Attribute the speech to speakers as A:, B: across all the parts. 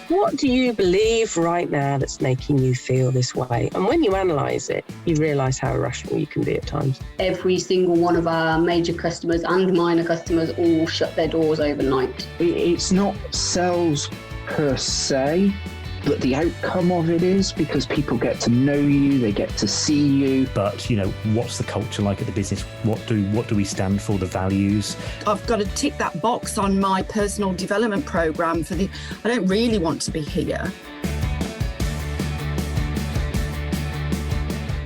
A: What do you believe right now that's making you feel this way? And when you analyse it, you realise how irrational you can be at times.
B: Every single one of our major customers and minor customers all shut their doors overnight.
C: It's not sales per se, but the outcome of it is, because people get to know you, they get to see you.
D: But, what's the culture like at the business? What do we stand for, the values?
E: I've got to tick that box on my personal development programme I don't really want to be here.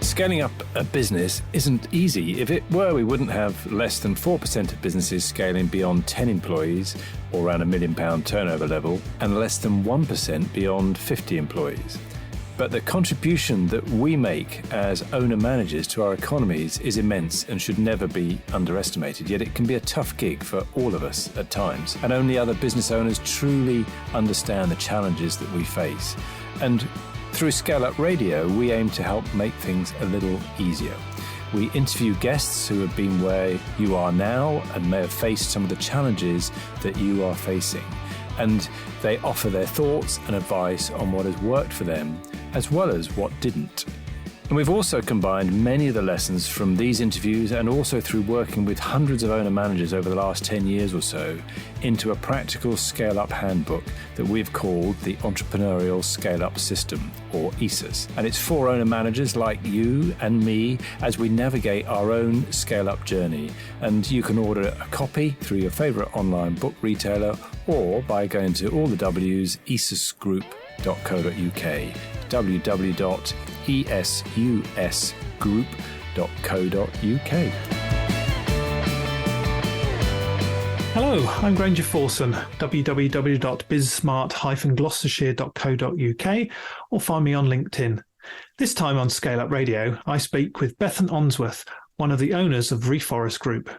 F: Scaling up a business isn't easy. If it were, we wouldn't have less than 4% of businesses scaling beyond 10 employees or around £1 million turnover level, and less than 1% beyond 50 employees. But the contribution that we make as owner-managers to our economies is immense and should never be underestimated. Yet it can be a tough gig for all of us at times, and only other business owners truly understand the challenges that we face. And through ScaleUp Radio, we aim to help make things a little easier. We interview guests who have been where you are now and may have faced some of the challenges that you are facing. And they offer their thoughts and advice on what has worked for them, as well as what didn't. And we've also combined many of the lessons from these interviews, and also through working with hundreds of owner managers over the last 10 years or so, into a practical scale-up handbook that we've called the Entrepreneurial Scale-Up System, or ESUS. And it's for owner managers like you and me as we navigate our own scale-up journey. And you can order a copy through your favourite online book retailer, or by going to all the W's, esusgroup.co.uk, www.esusgroup.co.uk.
G: Hello, I'm Granger Forson, www.bizsmart-gloucestershire.co.uk, or find me on LinkedIn. This time on ScaleUp Radio, I speak with Bethan Unsworth, one of the owners of Reforest Group.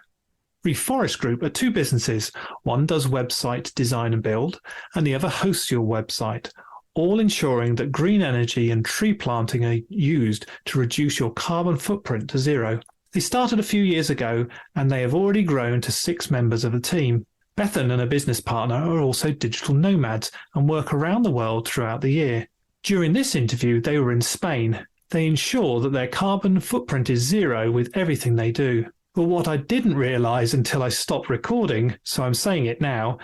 G: Reforest Group are two businesses. One does website design and build, and the other hosts your website, all ensuring that green energy and tree planting are used to reduce your carbon footprint to zero. They started a few years ago, and they have already grown to 6 members of the team. Bethan and a business partner are also digital nomads and work around the world throughout the year. During this interview, they were in Spain. They ensure that their carbon footprint is zero with everything they do. But what I didn't realise until I stopped recording, so I'm saying it now,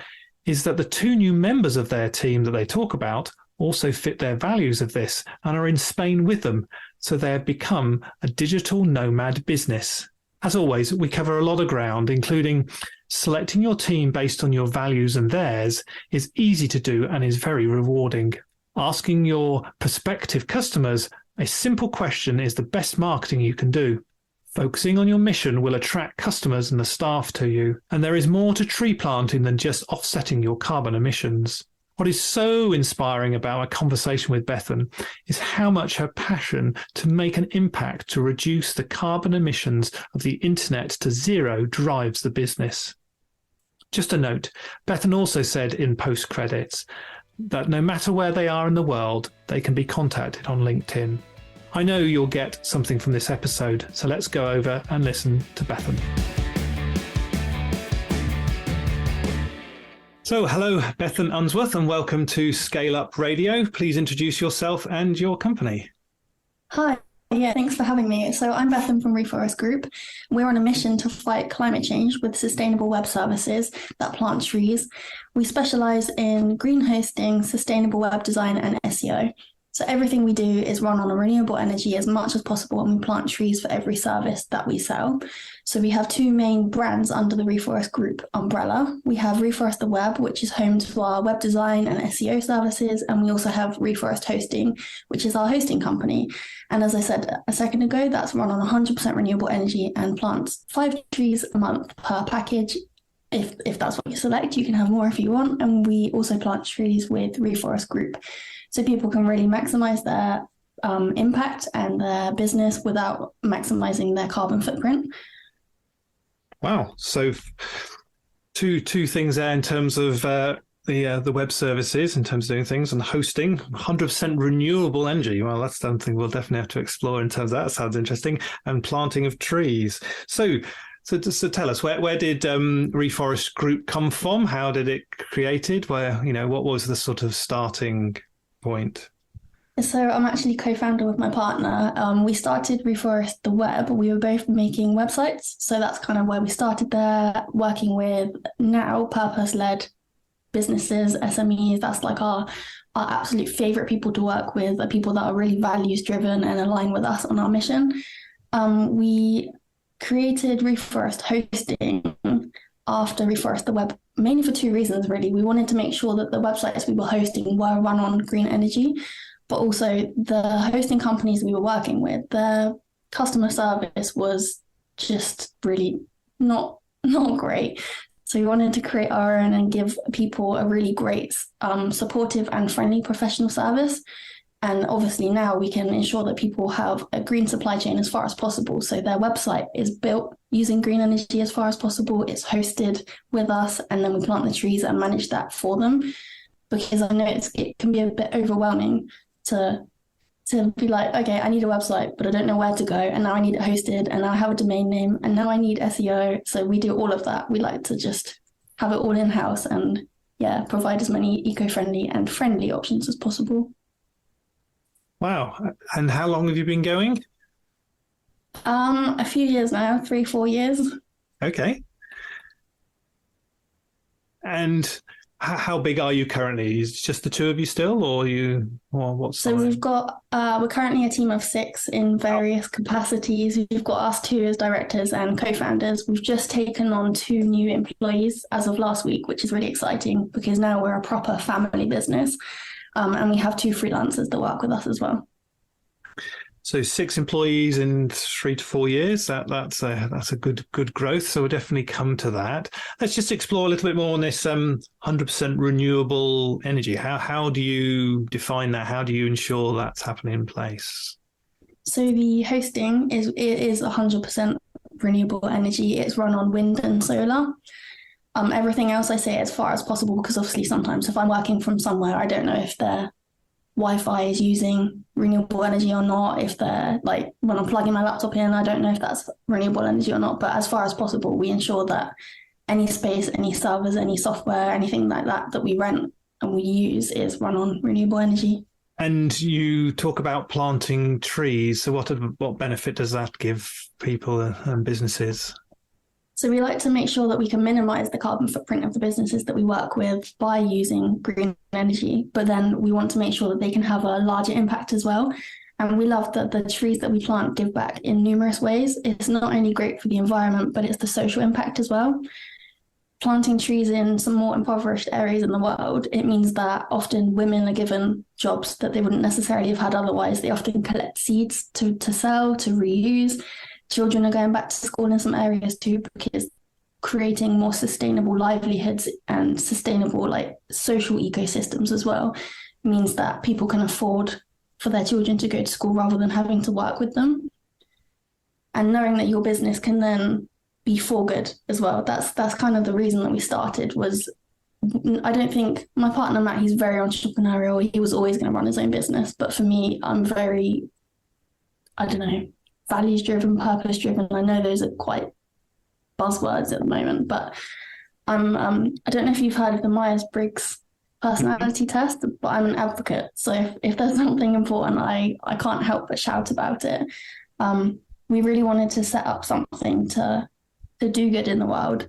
G: is that the 2 new members of their team that they talk about also fit their values of this and are in Spain with them, so they have become a digital nomad business. As always, we cover a lot of ground, including selecting your team based on your values and theirs is easy to do and is very rewarding. Asking your prospective customers a simple question is the best marketing you can do. Focusing on your mission will attract customers and the staff to you, and there is more to tree planting than just offsetting your carbon emissions. What is so inspiring about a conversation with Bethan is how much her passion to make an impact to reduce the carbon emissions of the internet to zero drives the business. Just a note, Bethan also said in post-credits that no matter where they are in the world, they can be contacted on LinkedIn. I know you'll get something from this episode, so let's go over and listen to Bethan. So, hello, Bethan Unsworth, and welcome to ScaleUp Radio. Please introduce yourself and your company.
H: Hi. Yeah, thanks for having me. So I'm Bethan from Reforest Group. We're on a mission to fight climate change with sustainable web services that plant trees. We specialize in green hosting, sustainable web design, and SEO. So everything we do is run on a renewable energy as much as possible, and we plant trees for every service that we sell. So we have 2 main brands under the Reforest Group umbrella. We have Reforest the Web, which is home to our web design and SEO services, and we also have Reforest Hosting, which is our hosting company. And as I said a second ago, that's run on 100% renewable energy and plants 5 trees a month per package. If that's what you select, you can have more if you want. And we also plant trees with Reforest Group, so people can really maximize their impact and their business without maximizing their carbon footprint.
G: Wow. So two things there in terms of the web services, in terms of doing things, and hosting, 100% renewable energy. Well, that's something we'll definitely have to explore in terms of that. Sounds interesting. And planting of trees. So So tell us, where did Reforest Group come from? How did it created? What was the sort of starting point?
H: So I'm actually co-founder with my partner. We started Reforest the Web. We were both making websites. So that's kind of where we started there, working with now purpose-led businesses, SMEs. That's like our absolute favorite people to work with, are people that are really values-driven and align with us on our mission. We created Reforest Hosting after Reforest the Web, mainly for two reasons, really. We wanted to make sure that the websites we were hosting were run on green energy, but also the hosting companies we were working with, their customer service was just really not great. So we wanted to create our own and give people a really great, supportive and friendly professional service. And obviously now we can ensure that people have a green supply chain as far as possible. So their website is built using green energy as far as possible. It's hosted with us, and then we plant the trees and manage that for them. Because I know it can be a bit overwhelming to be like, okay, I need a website, but I don't know where to go. And now I need it hosted, and now I have a domain name, and now I need SEO. So we do all of that. We like to just have it all in-house and provide as many eco-friendly and friendly options as possible.
G: Wow. And how long have you been going?
H: A few years now, 3-4 years.
G: Okay. And how big are you currently? Is it just the two of you still, or what's?
H: So we've got we're currently a team of 6 in various capacities. We've got us 2 as directors and co-founders. We've just taken on 2 new employees as of last week, which is really exciting because now we're a proper family business, and we have 2 freelancers that work with us as well.
G: So 6 employees in 3 to 4 years. That's a good growth. So we'll definitely come to that. Let's just explore a little bit more on this 100% renewable energy. How do you define that? How do you ensure that's happening in place?
H: So the hosting is 100% renewable energy. It's run on wind and solar. Everything else I say as far as possible, because obviously sometimes if I'm working from somewhere, I don't know if their Wi-Fi is using renewable energy or not. If they're like, when I'm plugging my laptop in, I don't know if that's renewable energy or not. But as far as possible, we ensure that any space, any servers, any software, anything like that we rent and we use is run on renewable energy.
G: And you talk about planting trees. So what benefit does that give people and businesses?
H: So we like to make sure that we can minimize the carbon footprint of the businesses that we work with by using green energy, but then we want to make sure that they can have a larger impact as well. And we love that the trees that we plant give back in numerous ways. It's not only great for the environment, but it's the social impact as well. Planting trees in some more impoverished areas in the world, it means that often women are given jobs that they wouldn't necessarily have had otherwise. They often collect seeds to sell, to reuse. Children are going back to school in some areas too, because creating more sustainable livelihoods and sustainable social ecosystems as well means that people can afford for their children to go to school rather than having to work with them. And knowing that your business can then be for good as well. That's kind of the reason that we started. Was I don't think my partner Matt, he's very entrepreneurial. He was always going to run his own business. But for me, I'm very, values driven, purpose driven. I know those are quite buzzwords at the moment, but I don't know if you've heard of the Myers-Briggs personality test, but I'm an advocate. So if there's something important, I can't help but shout about it. We really wanted to set up something to do good in the world,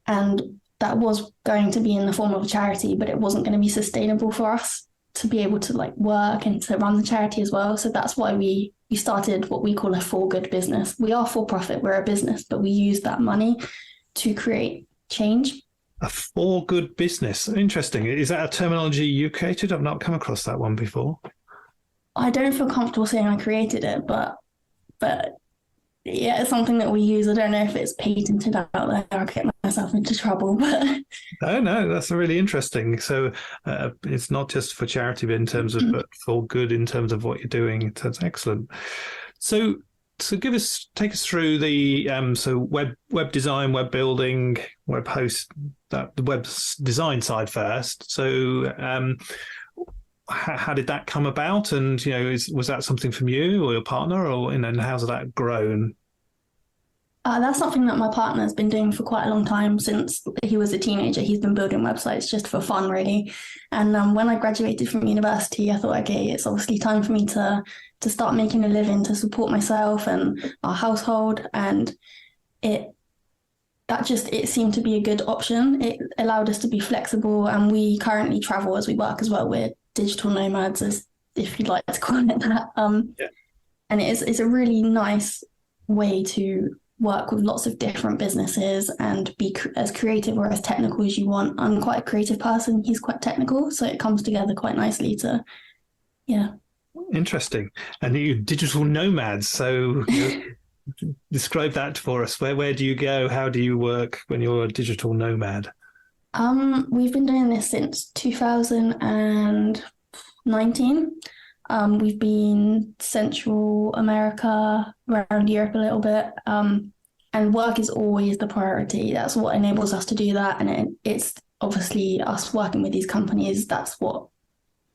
H: and that was going to be in the form of a charity, but it wasn't going to be sustainable for us to be able to work and to run the charity as well. So that's why we started what we call a for good business. We are for profit, we're a business, but we use that money to create change.
G: A for good business. Interesting. Is that a terminology you created? I've not come across that one before.
H: I don't feel comfortable saying I created it, but yeah, it's something that we use. I don't know if it's patented out there. I'll get myself into trouble. But
G: no, that's really interesting. So it's not just for charity, but in terms of but for good in terms of what you're doing. That's excellent. So take us through the web design, web building, web host, that the web design side first. So how did that come about? And was that something from you or your partner, or and how's that grown?
H: That's something that my partner's been doing for quite a long time. Since he was a teenager, he's been building websites just for fun, really. And when I graduated from university, I thought, okay, it's obviously time for me to start making a living to support myself and our household. And it seemed to be a good option. It allowed us to be flexible, and we currently travel as we work as well. We're digital nomads, as if you'd like to call it that. And it's a really nice way to work with lots of different businesses and be as creative or as technical as you want. I'm quite a creative person. He's quite technical, so it comes together quite nicely to,
G: Interesting. And you digital nomads. So describe that for us. Where do you go? How do you work when you're a digital nomad?
H: We've been doing this since 2019. We've been Central America, around Europe a little bit, and work is always the priority. That's what enables us to do that, and it's obviously us working with these companies, that's what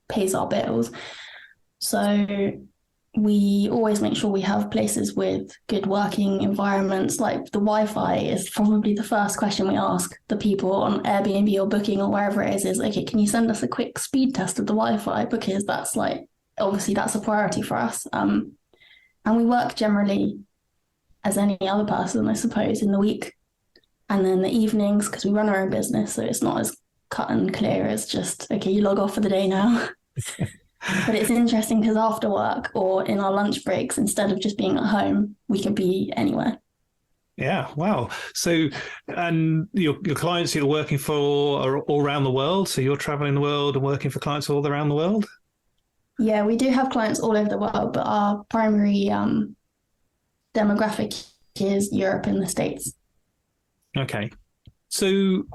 H: pays our bills. So we always make sure we have places with good working environments. Like the Wi-Fi is probably the first question we ask the people on Airbnb or Booking or wherever it is, okay, can you send us a quick speed test of the Wi-Fi? Because that's obviously that's a priority for us. And we work generally as any other person, I suppose, in the week. And then the evenings, because we run our own business, so it's not as cut and clear as just, okay, you log off for the day now. But it's interesting because after work or in our lunch breaks, instead of just being at home, we can be anywhere.
G: Yeah, wow. So, and your clients you're working for are all around the world? So you're traveling the world and working for clients all around the world?
H: Yeah, we do have clients all over the world, but our primary demographic is Europe and the States. Okay.
G: So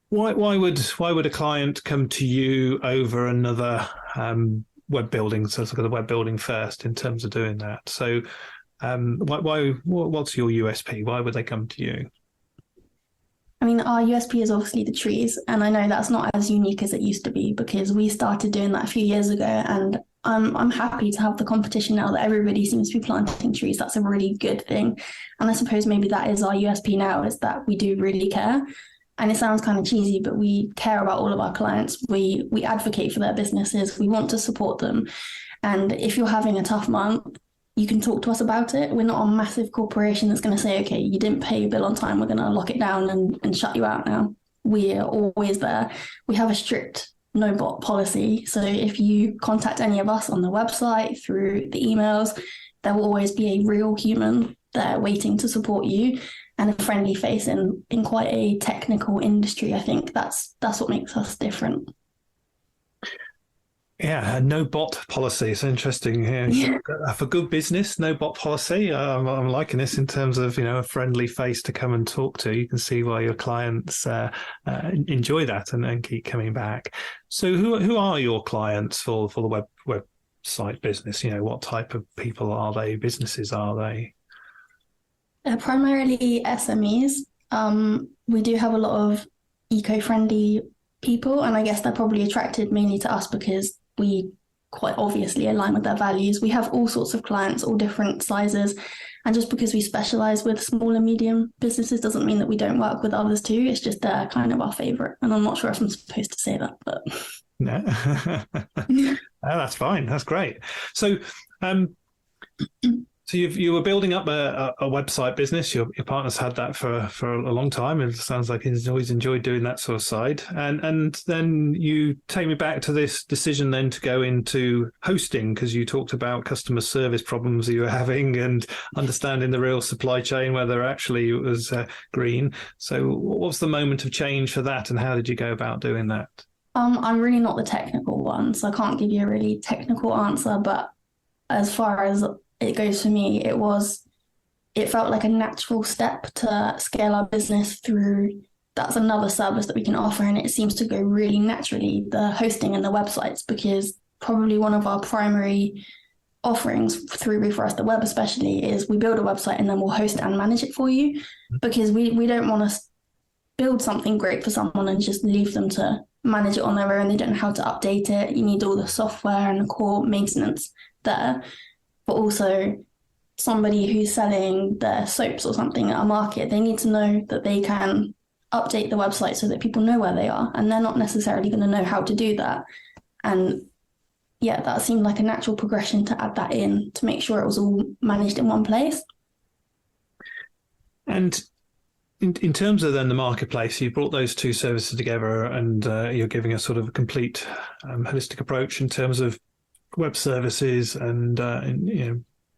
G: why would a client come to you over another web building? So let's look at the web building first in terms of doing that. So what's your USP? Why would they come to you?
H: I mean, our USP is obviously the trees, and I know that's not as unique as it used to be because we started doing that a few years ago, and I'm happy to have the competition now that everybody seems to be planting trees. That's a really good thing. And I suppose maybe that is our USP now, is that we do really care. And it sounds kind of cheesy, but we care about all of our clients. We advocate for their businesses. We want to support them. And if you're having a tough month, you can talk to us about it. We're not a massive corporation that's going to say, okay, you didn't pay your bill on time, we're going to lock it down and shut you out now. We are always there. We have a strict no bot policy. So if you contact any of us on the website, through the emails, there will always be a real human there waiting to support you and a friendly face in quite a technical industry. I think that's what makes us different.
G: Yeah, a no bot policy. It's interesting. Yeah. For good business, no bot policy. I'm liking this in terms of, a friendly face to come and talk to. You can see why your clients enjoy that and keep coming back. So who are your clients for the website business? What type of people are they? Businesses are they?
H: Primarily SMEs. We do have a lot of eco-friendly people, and I guess they're probably attracted mainly to us because we quite obviously align with their values. We have all sorts of clients, all different sizes. And just because we specialize with small and medium businesses doesn't mean that we don't work with others too. It's just they're kind of our favorite. And I'm not sure if I'm supposed to say that, but.
G: No, that's fine. That's great. So, So you were building up a website business. Your partner's had that for a long time. It sounds like he's always enjoyed doing that sort of side. And then you take me back to this decision then to go into hosting, because you talked about customer service problems that you were having and understanding the real supply chain, whether actually it was green. So what was the moment of change for that, and how did you go about doing that?
H: I'm really not the technical one, so I can't give you a really technical answer. But as far as it goes for me, it felt like a natural step to scale our business through. That's another service that we can offer, and it seems to go really naturally, the hosting and the websites, because probably one of our primary offerings through Reforest the Web especially is we build a website and then we'll host and manage it for you, because we don't want to build something great for someone and just leave them to manage it on their own. They don't know how to update it. You need all the software and the core maintenance there. But also, somebody who's selling their soaps or something at a market, they need to know that they can update the website so that people know where they are, and they're not necessarily going to know how to do that. And yeah, that seemed like a natural progression to add that in to make sure it was all managed in one place.
G: And in terms of then the marketplace, you brought those two services together, and you're giving a sort of a complete holistic approach in terms of web services and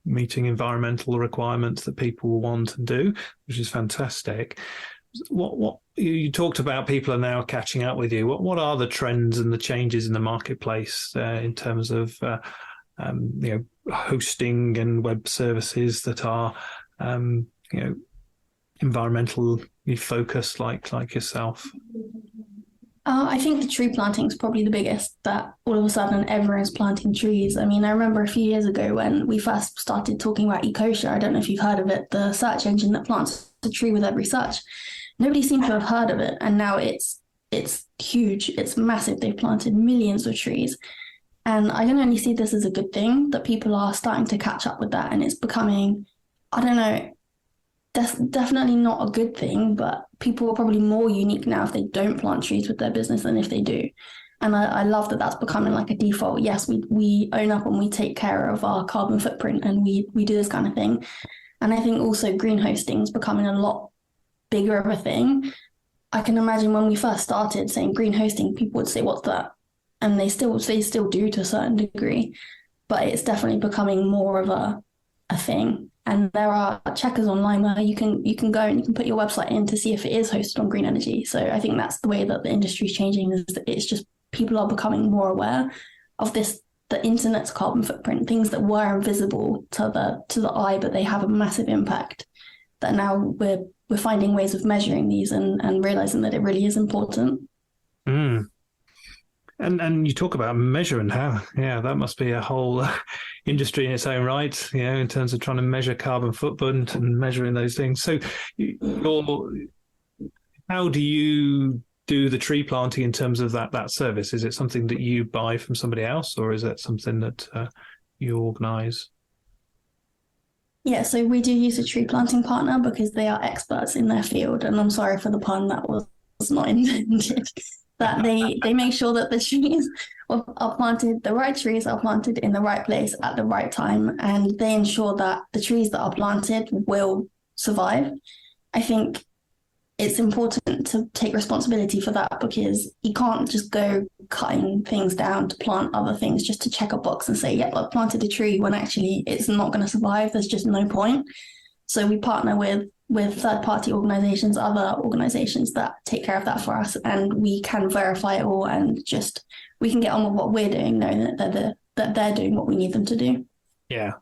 G: meeting environmental requirements that people want and do, which is fantastic. What you talked about, people are now catching up with you. What are the trends and the changes in the marketplace in terms of hosting and web services that are environmentally focused, like yourself?
H: I think the tree planting is probably the biggest, that all of a sudden everyone's planting trees. I mean, I remember a few years ago when we first started talking about Ecosia. I don't know if you've heard of it, the search engine that plants a tree with every search. Nobody seemed to have heard of it, and now it's huge. It's massive. They've planted millions of trees. And I can only see this as a good thing, that people are starting to catch up with that, and it's becoming, I don't know, that's definitely not a good thing, but people are probably more unique now if they don't plant trees with their business than if they do. And I love that that's becoming like a default. Yes, we own up and we take care of our carbon footprint, and we do this kind of thing. And I think also green hosting is becoming a lot bigger of a thing. I can imagine when we first started saying green hosting, people would say, what's that? And they still do to a certain degree, but it's definitely becoming more of a thing. And there are checkers online where you can go and you can put your website in to see if it is hosted on green energy. So I think that's the way that the industry is changing, is that it's just people are becoming more aware of this, the internet's carbon footprint, things that were invisible to the eye, but they have a massive impact, that now we're finding ways of measuring these and realizing that it really is important.
G: And you talk about measuring that must be a whole industry in its own right, in terms of trying to measure carbon footprint and measuring those things. So how do you do the tree planting in terms of that service? Is it something that you buy from somebody else, or is it something that you organize?
H: Yeah, so we do use a tree planting partner because they are experts in their field. And I'm sorry for the pun, that was not intended. That they make sure that the trees are planted, the right trees are planted in the right place at the right time, and they ensure that the trees that are planted will survive. I think it's important to take responsibility for that, because you can't just go cutting things down to plant other things just to check a box and say, yep, I've planted a tree, when actually it's not going to survive. There's just no point. So we partner with third-party organizations, other organizations that take care of that for us, and we can verify it all, and just we can get on with what we're doing, knowing that they're doing what we need them to do.
G: Yeah.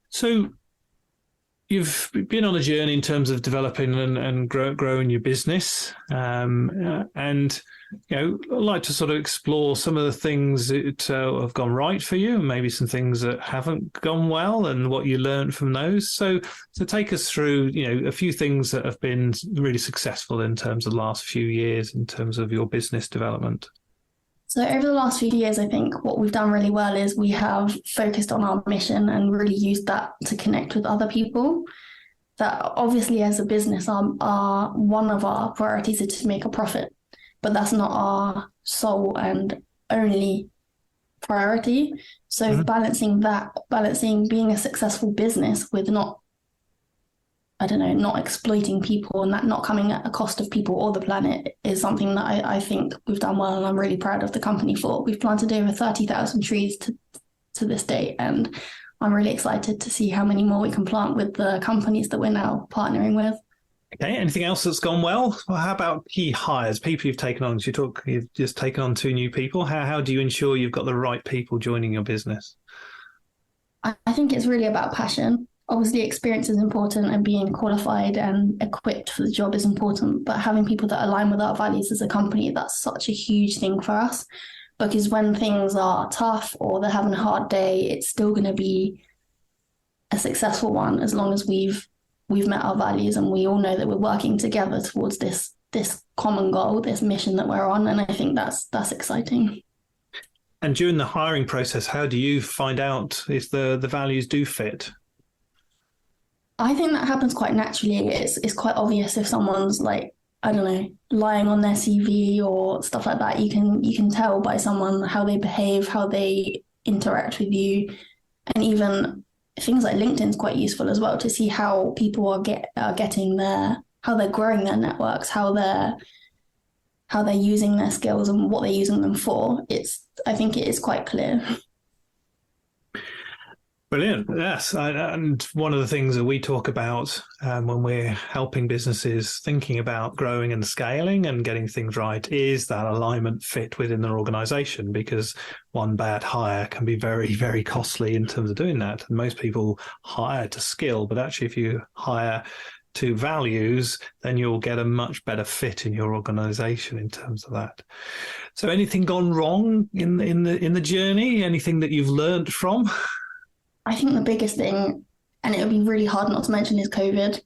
G: So you've been on a journey in terms of developing and growing your business, and I'd like to sort of explore some of the things that have gone right for you, and maybe some things that haven't gone well, and what you learned from those. So take us through, a few things that have been really successful in terms of the last few years in terms of your business development.
H: So over the last few years, I think what we've done really well is we have focused on our mission and really used that to connect with other people. That obviously as a business, our one of our priorities is to make a profit, but that's not our sole and only priority. So balancing being a successful business with not exploiting people, and that not coming at a cost of people or the planet, is something that I think we've done well, and I'm really proud of the company for. We've planted over 30,000 trees to this date, and I'm really excited to see how many more we can plant with the companies that we're now partnering with.
G: Okay, anything else that's gone well? Well, how about key hires, people you've taken on? You've just taken on 2 new people. How do you ensure you've got the right people joining your business?
H: I think it's really about passion. Obviously, experience is important, and being qualified and equipped for the job is important, but having people that align with our values as a company, that's such a huge thing for us, because when things are tough or they're having a hard day, it's still going to be a successful one as long as we've met our values and we all know that we're working together towards this common goal, this mission that we're on. And I think that's exciting.
G: And during the hiring process, how do you find out if the values do fit?
H: I think that happens quite naturally. It's quite obvious if someone's like, I don't know, lying on their CV or stuff like that. You can tell by someone how they behave, how they interact with you, and even things like LinkedIn is quite useful as well to see how people are getting how they're growing their networks, how they're using their skills and what they're using them for. I think it is quite clear.
G: Brilliant. Yes. And one of the things that we talk about when we're helping businesses thinking about growing and scaling and getting things right is that alignment fit within their organization, because one bad hire can be very, very costly in terms of doing that. And most people hire to skill, but actually if you hire to values, then you'll get a much better fit in your organization in terms of that. So anything gone wrong in the journey? Anything that you've learned from?
H: I think the biggest thing, and it would be really hard not to mention, is COVID.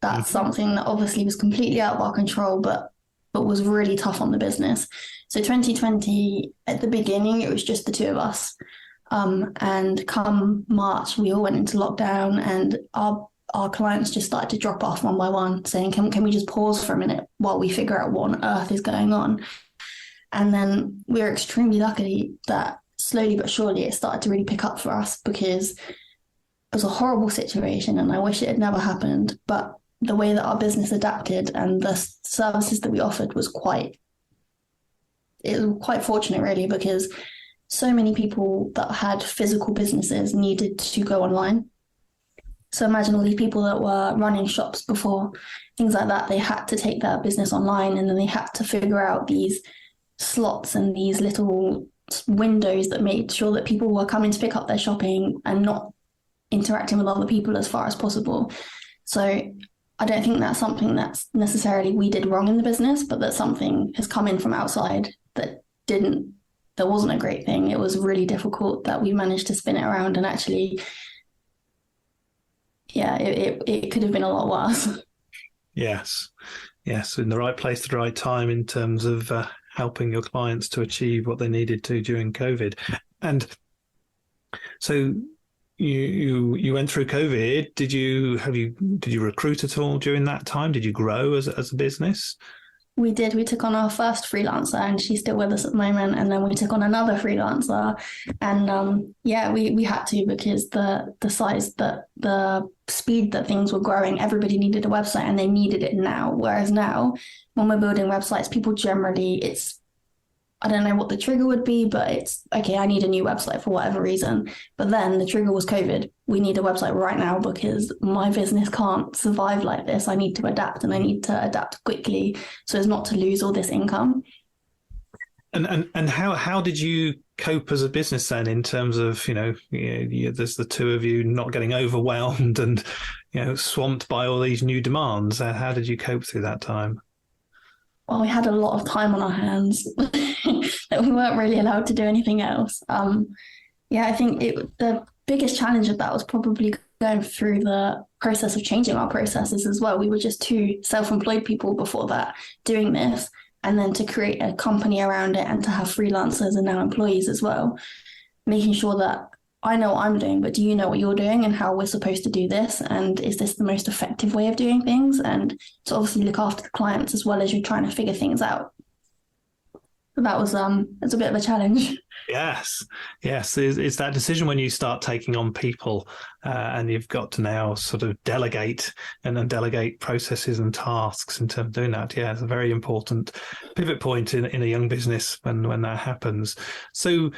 H: That's something that obviously was completely out of our control, but was really tough on the business. So 2020, at the beginning, it was just the two of us. And come March, we all went into lockdown, and our clients just started to drop off one by one, saying, can we just pause for a minute while we figure out what on earth is going on? And then we were extremely lucky that slowly but surely it started to really pick up for us, because it was a horrible situation and I wish it had never happened. But the way that our business adapted and the services that we offered was quite fortunate, really, because so many people that had physical businesses needed to go online. So imagine all these people that were running shops before, things like that, they had to take their business online, and then they had to figure out these slots and these little windows that made sure that people were coming to pick up their shopping and not interacting with other people as far as possible. So I don't think that's something that's necessarily we did wrong in the business, but that something has come in from outside that wasn't a great thing. It was really difficult that we managed to spin it around, and actually, yeah, it could have been a lot worse. Yes,
G: in the right place at the right time in terms of helping your clients to achieve what they needed to during COVID. And so you went through COVID. Did you recruit at all during that time? Did you grow as a business?
H: We did. We took on our first freelancer, and she's still with us at the moment. And then we took on another freelancer, and we had to, because the size, the speed that things were growing, everybody needed a website and they needed it now. Whereas now, when we're building websites, people generally, I don't know what the trigger would be, but it's, okay, I need a new website for whatever reason. But then the trigger was COVID. We need a website right now because my business can't survive like this. I need to adapt, and I need to adapt quickly so as not to lose all this income.
G: And how did you cope as a business then, in terms of, there's the two of you not getting overwhelmed and, swamped by all these new demands? How did you cope through that time?
H: Well, we had a lot of time on our hands that we weren't really allowed to do anything else. I think the biggest challenge of that was probably going through the process of changing our processes as well. We were just two self-employed people before that doing this, and then to create a company around it and to have freelancers and now employees as well, making sure that I know what I'm doing, but do you know what you're doing and how we're supposed to do this? And is this the most effective way of doing things? And to obviously look after the clients as well as you're trying to figure things out. But that was it's a bit of a challenge. Yes.
G: It's that decision when you start taking on people and you've got to now sort of delegate and then delegate processes and tasks in terms of doing that. Yeah, it's a very important pivot point in a young business when that happens. So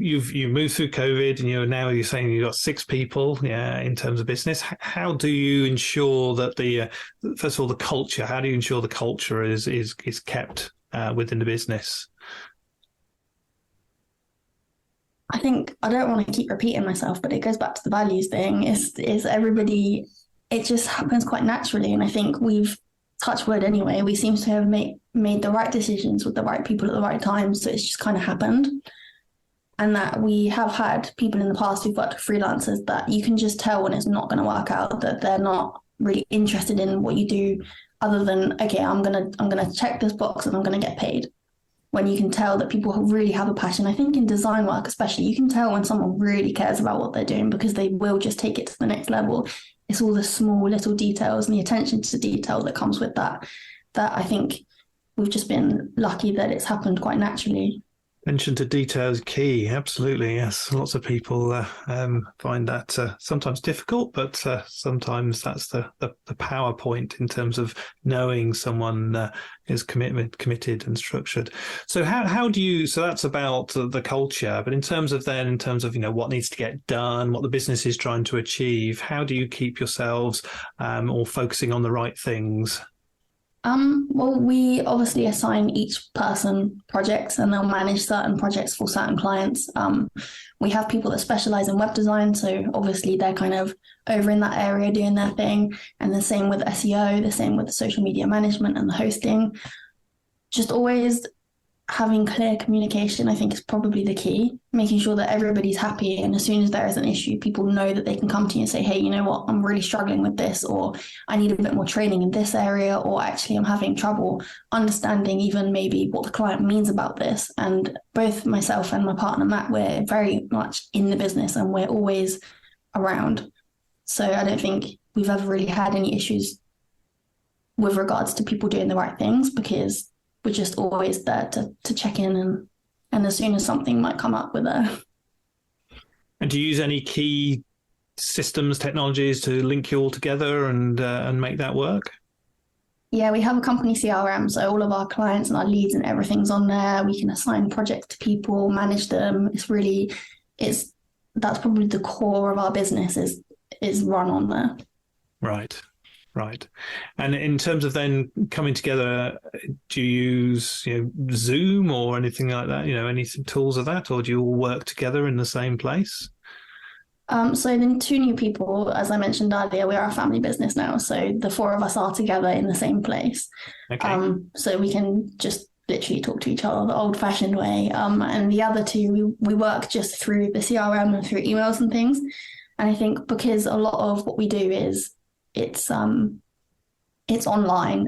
G: you've moved through COVID, and you're saying you've got 6 people, in terms of business. How do you ensure that first of all, the culture? How do you ensure the culture is kept within the business?
H: I think, I don't want to keep repeating myself, but it goes back to the values thing. Is everybody? It just happens quite naturally, and I think we've, touch wood anyway, we seem to have made the right decisions with the right people at the right time. So it's just kind of happened. And that we have had people in the past who've worked with freelancers that you can just tell when it's not going to work out, that they're not really interested in what you do, other than, okay, I'm gonna check this box and I'm gonna get paid. when you can tell that people really have a passion. I think in design work especially, you can tell when someone really cares about what they're doing because they will just take it to the next level. It's all the small little details and the attention to detail that comes with that I think we've just been lucky that it's happened quite naturally.
G: Attention to detail is key. Absolutely, yes. Lots of people find that sometimes difficult, but sometimes that's the power point in terms of knowing someone is committed and structured. So how do you? So that's about the culture, but in terms of what needs to get done, what the business is trying to achieve, how do you keep yourselves all focusing on the right things?
H: Well, we obviously assign each person projects and they'll manage certain projects for certain clients. We have people that specialize in web design, so obviously they're kind of over in that area doing their thing. And the same with SEO, the same with the social media management and the hosting. Just always having clear communication, I think, is probably the key, making sure that everybody's happy. And as soon as there is an issue, people know that they can come to you and say, hey, you know what, I'm really struggling with this, or I need a bit more training in this area, or actually I'm having trouble understanding even maybe what the client means about this. And both myself and my partner, Matt, we're very much in the business and we're always around. So I don't think we've ever really had any issues with regards to people doing the right things, because we're just always there to check in, and as soon as something might come up, we're there.
G: And do you use any key systems, technologies to link you all together and make that work?
H: Yeah, we have a company CRM, so all of our clients and our leads and everything's on there. We can assign projects to people, manage them. That's probably the core of our business is run on there. Right.
G: And in terms of then coming together, do you use Zoom or anything like that? Any tools of that, or do you all work together in the same place?
H: So then 2 new people, as I mentioned earlier, we are a family business now. So the 4 of us are together in the same place. Okay. So we can just literally talk to each other the old-fashioned way. And the other 2, we work just through the CRM and through emails and things. And I think because a lot of what we do is it's online,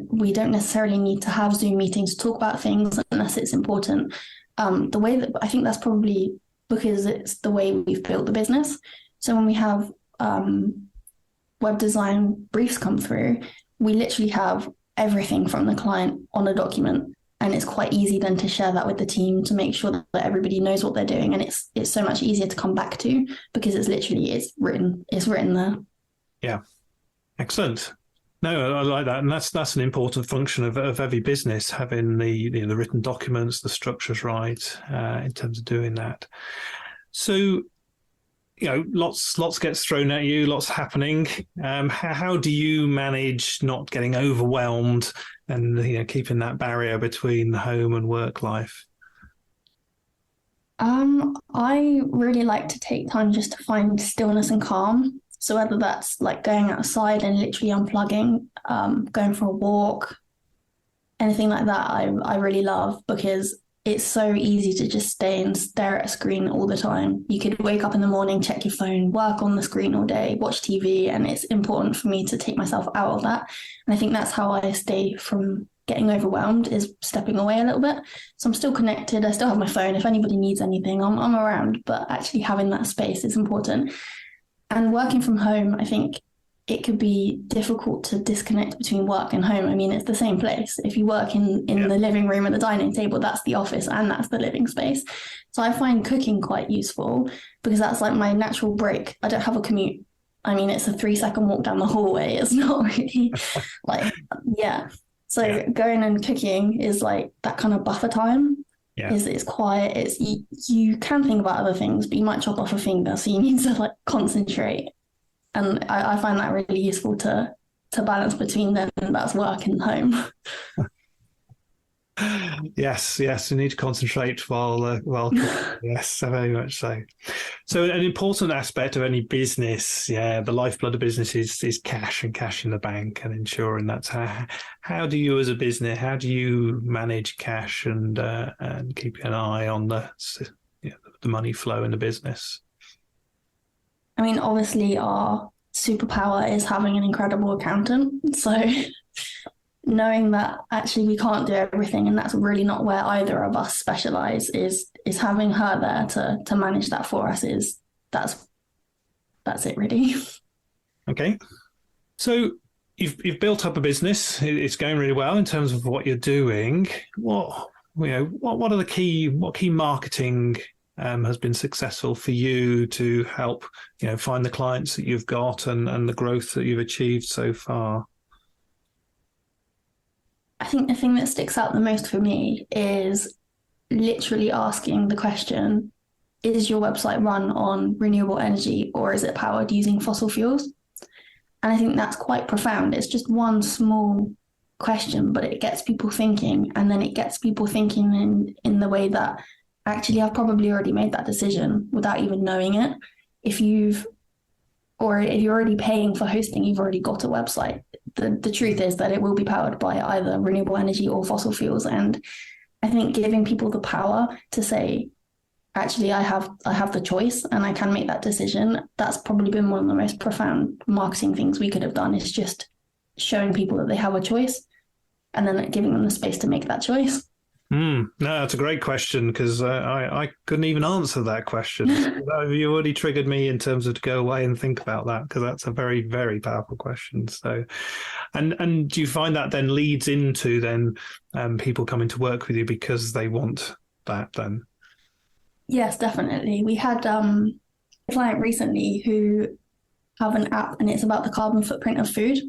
H: we don't necessarily need to have Zoom meetings to talk about things unless it's important. The way that I think that's probably because it's the way we've built the business. So when we have web design briefs come through, we literally have everything from the client on a document, and it's quite easy then to share that with the team to make sure that everybody knows what they're doing, and it's so much easier to come back to because it's written there. Yeah.
G: Excellent. No, I like that, and that's an important function of every business, having the written documents, the structures right in terms of doing that. So, lots gets thrown at you, lots happening. How do you manage not getting overwhelmed and keeping that barrier between home and work life?
H: I really like to take time just to find stillness and calm. So whether that's like going outside and literally unplugging, going for a walk, anything like that, I really love, because it's so easy to just stay and stare at a screen all the time. You could wake up in the morning, check your phone, work on the screen all day, watch TV, and it's important for me to take myself out of that. And I think that's how I stay from getting overwhelmed, is stepping away a little bit. So I'm still connected. I still have my phone. If anybody needs anything, I'm around, but actually having that space is important. And working from home, I think it could be difficult to disconnect between work and home. I mean, it's the same place. If you work in the living room at the dining table, that's the office and that's the living space. So I find cooking quite useful because that's like my natural break. I don't have a commute. I mean, it's a 3-second walk down the hallway. It's not really So going and cooking is like that kind of buffer time. Yeah. It's quiet. You can think about other things, but you might chop off a finger, so you need to like concentrate. And I find that really useful to balance between them. That's work and home.
G: Yes, you need to concentrate while yes, very much so. So an important aspect of any business, the lifeblood of business is cash and cash in the bank, and ensuring that's how do you as a business, how do you manage cash and keep an eye on the money flow in the business?
H: I mean, obviously our superpower is having an incredible accountant. So knowing that actually we can't do everything, and that's really not where either of us specialize, is having her there to manage that for us. That's it really.
G: Okay. So you've built up a business. It's going really well in terms of what you're doing. What are the key marketing has been successful for you to help find the clients that you've got and the growth that you've achieved so far?
H: I think the thing that sticks out the most for me is literally asking the question, is your website run on renewable energy or is it powered using fossil fuels? And I think that's quite profound. It's just one small question, but it gets people thinking, and then it gets people thinking in the way that actually I've probably already made that decision without even knowing it. If you're already paying for hosting, you've already got a website. The truth is that it will be powered by either renewable energy or fossil fuels. And I think giving people the power to say, actually, I have the choice and I can make that decision. That's probably been one of the most profound marketing things we could have done, is just showing people that they have a choice and then giving them the space to make that choice.
G: No, that's a great question, because I couldn't even answer that question. You already triggered me in terms of to go away and think about that, because that's a very, very powerful question. So, and do you find that then leads into then people coming to work with you because they want that then?
H: Yes, definitely. We had a client recently who have an app, and it's about the carbon footprint of food.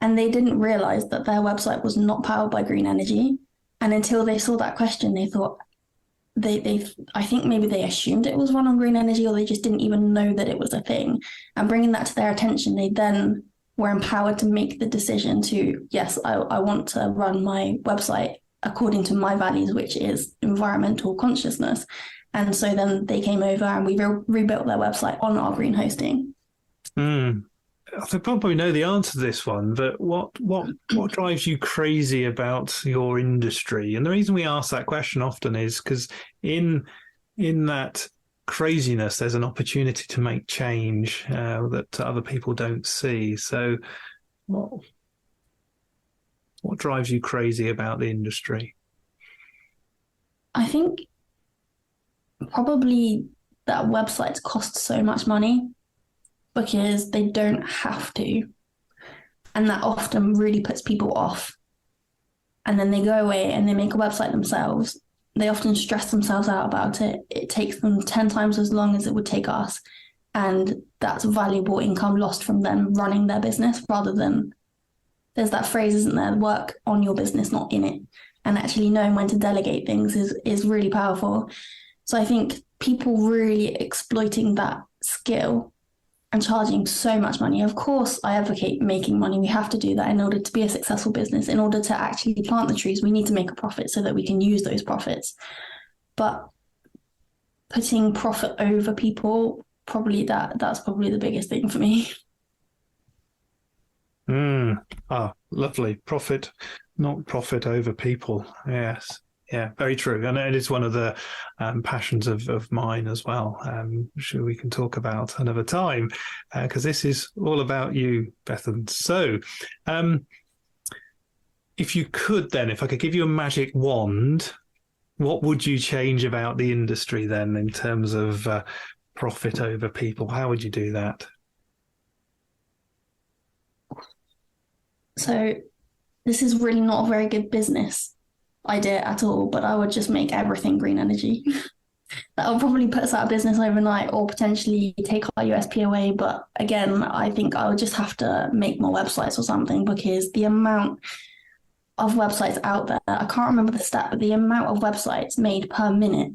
H: And they didn't realize that their website was not powered by green energy. And until they saw that question, they thought, I think maybe they assumed it was run on green energy, or they just didn't even know that it was a thing. And bringing that to their attention, they then were empowered to make the decision to, yes, I want to run my website according to my values, which is environmental consciousness. And so then they came over and we rebuilt their website on our green hosting.
G: I probably know the answer to this one, but what drives you crazy about your industry? And the reason we ask that question often is because in that craziness, there's an opportunity to make change that other people don't see. So what drives you crazy about the industry?
H: I think probably that websites cost so much money because they don't have to. And that often really puts people off. And then they go away and they make a website themselves. They often stress themselves out about it. It takes them 10 times as long as it would take us. And that's valuable income lost from them running their business, rather than, there's that phrase, isn't there? Work on your business, not in it. And actually knowing when to delegate things is really powerful. So I think people really exploiting that skill and charging so much money. Of course, I advocate making money. We have to do that in order to be a successful business. In order to actually plant the trees, we need to make a profit so that we can use those profits. But putting profit over people, that's probably the biggest thing for me.
G: Lovely. Profit, not profit over people. Yes. Yeah, very true. And it is one of the passions of mine as well, which we can talk about another time, because this is all about you, Bethan. So if you could then, if I could give you a magic wand, what would you change about the industry then in terms of profit over people? How would you do that?
H: So this is really not a very good business idea at all, but I would just make everything green energy. That would probably put us out of business overnight, or potentially take our USP away. But again, I think I would just have to make more websites or something, because the amount of websites out there, I can't remember the stat, but the amount of websites made per minute,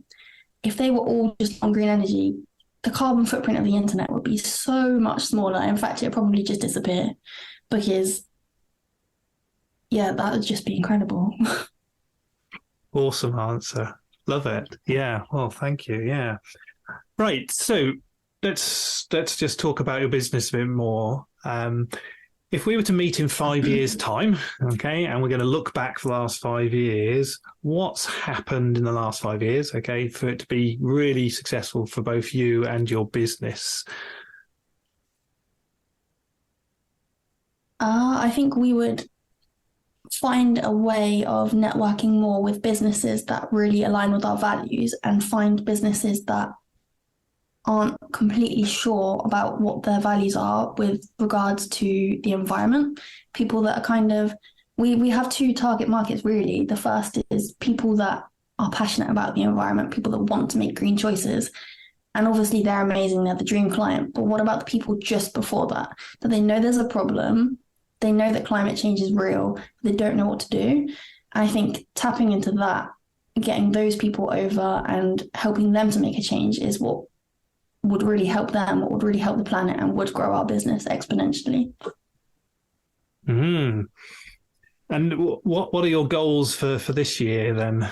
H: if they were all just on green energy, the carbon footprint of the internet would be so much smaller. In fact, it would probably just disappear, because that would just be incredible.
G: Awesome answer. Love it. Yeah. Well, thank you. Yeah. Right. So let's just talk about your business a bit more. If we were to meet in 5 years' time, okay, and we're going to look back for the last 5 years, what's happened in the last 5 years, okay, for it to be really successful for both you and your business?
H: I think we would find a way of networking more with businesses that really align with our values, and find businesses that aren't completely sure about what their values are with regards to the environment. People that are kind of, we have two target markets really. The first is people that are passionate about the environment, people that want to make green choices. And obviously they're amazing, they're the dream client. But what about the people just before that? That they know there's a problem, they know that climate change is real, they don't know what to do. I think tapping into that, getting those people over and helping them to make a change is what would really help them, what would really help the planet, and would grow our business exponentially.
G: Mm. And what are your goals for this year then?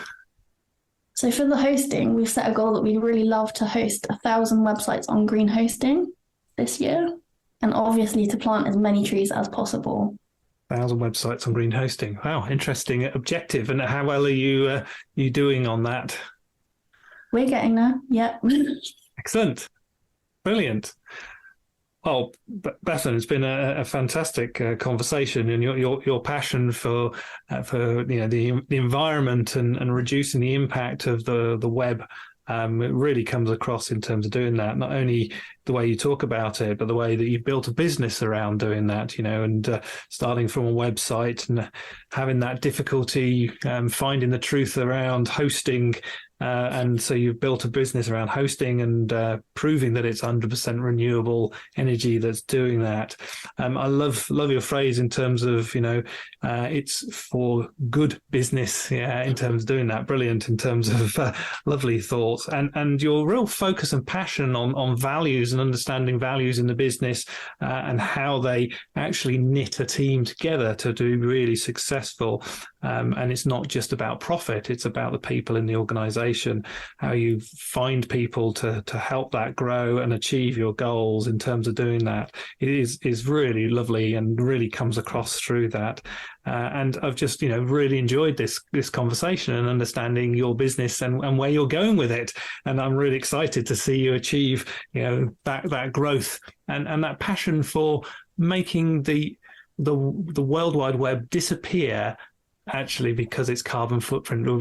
H: So for the hosting, we've set a goal that we'd really love to host 1,000 websites on green hosting this year, and obviously to plant as many trees as possible.
G: 1,000 websites on green hosting. Wow, interesting objective. And how well are you doing on that?
H: We're getting there. Yep.
G: Excellent. Brilliant. Well, Bethan, it's been a fantastic conversation, and your passion for the environment and reducing the impact of the web. It really comes across in terms of doing that. Not only the way you talk about it, but the way that you've built a business around doing that. And starting from a website and having that difficulty finding the truth around hosting. And so you've built a business around hosting and proving that it's 100% renewable energy that's doing that. I love your phrase in terms of, it's for good business, in terms of doing that. Brilliant in terms of lovely thoughts. And your real focus and passion on values and understanding values in the business and how they actually knit a team together to do really successful. And it's not just about profit, it's about the people in the organization, how you find people to help that grow and achieve your goals in terms of doing that. It is really lovely and really comes across through that. And I've just, really enjoyed this conversation and understanding your business and where you're going with it. And I'm really excited to see you achieve, that growth and that passion for making the World Wide Web disappear, actually, because its carbon footprint will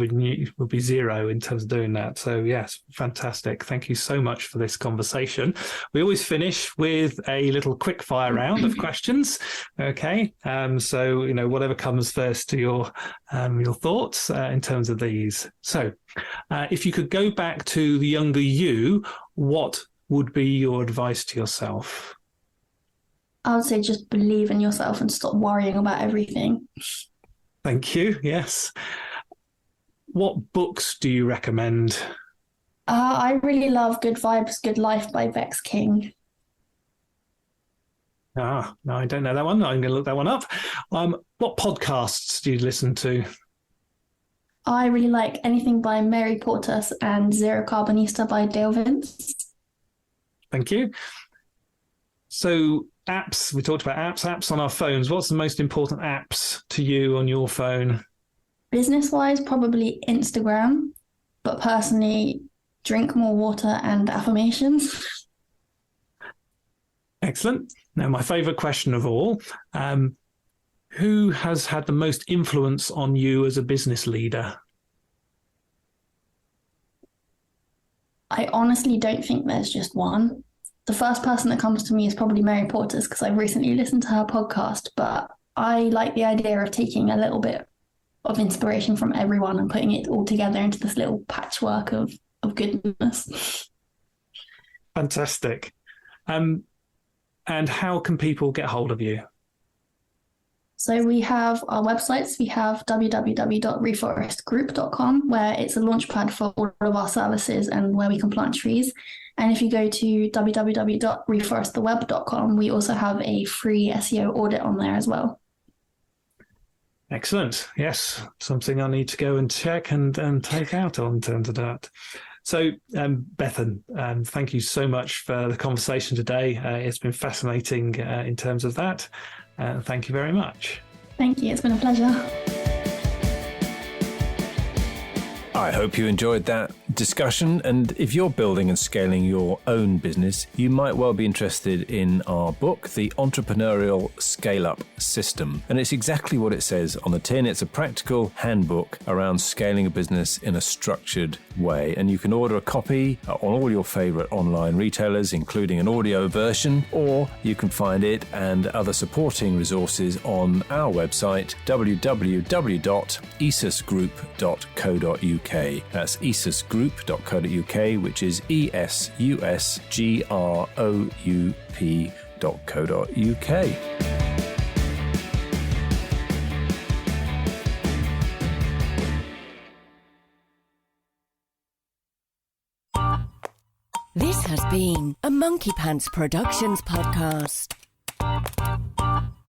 G: be zero in terms of doing that. So yes, fantastic. Thank you so much for this conversation. We always finish with a little quick fire round of questions. Okay. So, whatever comes first to your thoughts in terms of these. So if you could go back to the younger you, what would be your advice to yourself?
H: I would say just believe in yourself and stop worrying about everything.
G: Thank you. Yes. What books do you recommend?
H: I really love Good Vibes, Good Life by Vex King.
G: No, I don't know that one. I'm going to look that one up. What podcasts do you listen to?
H: I really like anything by Mary Portas and Zero Carbonista by Dale Vince.
G: Thank you. So apps, we talked about apps on our phones. What's the most important apps to you on your phone?
H: Business-wise, probably Instagram, but personally, drink more water and affirmations.
G: Excellent. Now, my favorite question of all, who has had the most influence on you as a business leader?
H: I honestly don't think there's just one. The first person that comes to me is probably Mary Portas, because I recently listened to her podcast, but I like the idea of taking a little bit of inspiration from everyone and putting it all together into this little patchwork of goodness.
G: Fantastic. And how can people get hold of you?
H: So we have our websites. We have www.reforestgroup.com, where it's a launchpad for all of our services and where we can plant trees. And if you go to www.reforesttheweb.com, we also have a free SEO audit on there as well.
G: Excellent. Yes, something I need to go and check and take out on in terms of that. So, Bethan, thank you so much for the conversation today. It's been fascinating in terms of that. Thank you very much.
H: Thank you. It's been a pleasure.
F: I hope you enjoyed that discussion, and if you're building and scaling your own business, you might well be interested in our book, The Entrepreneurial Scale-Up System. And it's exactly what it says on the tin. It's a practical handbook around scaling a business in a structured way. And you can order a copy on all your favourite online retailers, including an audio version, or you can find it and other supporting resources on our website, www.esusgroup.co.uk. That's esusgroup.co.uk, which is esusgroup.co.uk.
I: This has been a Monkey Pants Productions podcast.